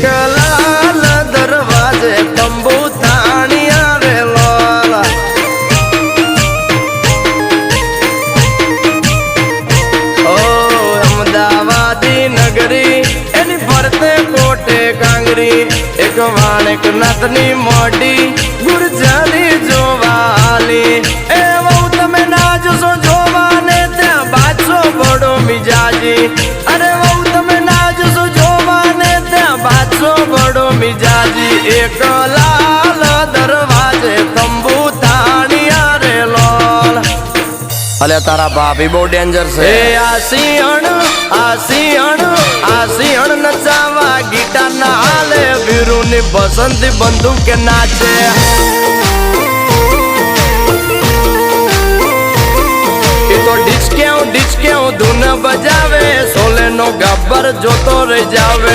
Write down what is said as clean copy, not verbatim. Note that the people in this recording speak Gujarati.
એક લાલ દરવાજે તંબુ તાણી આવેલો ઓ અમદાવાદી નગરી એની ફરતે કોટે કાંગરી એક વાણેક નાથની મોઢી ગુરજાની જોવાલી એ વહુ તમે ના જોશો જોવાને ત્યાં બાદશો બડો મિજાજી અરે વહુ તમે ના જોશો જોવાને ત્યાં બાદશો બડો મિજાજી એક લાલ દરવાજે તંબુ તાણી આરેલો અલે તારા ભાભી બહુ ડેન્જર છે આ સિંહણ નચાવા ગીટાર ના હાલે વીરુની બસંતી બંદૂક કે નાચે એ તો ડિસ્કેઉ ધૂન બજાવે સોલે નો ગબ્બર જોતો રહી જાવે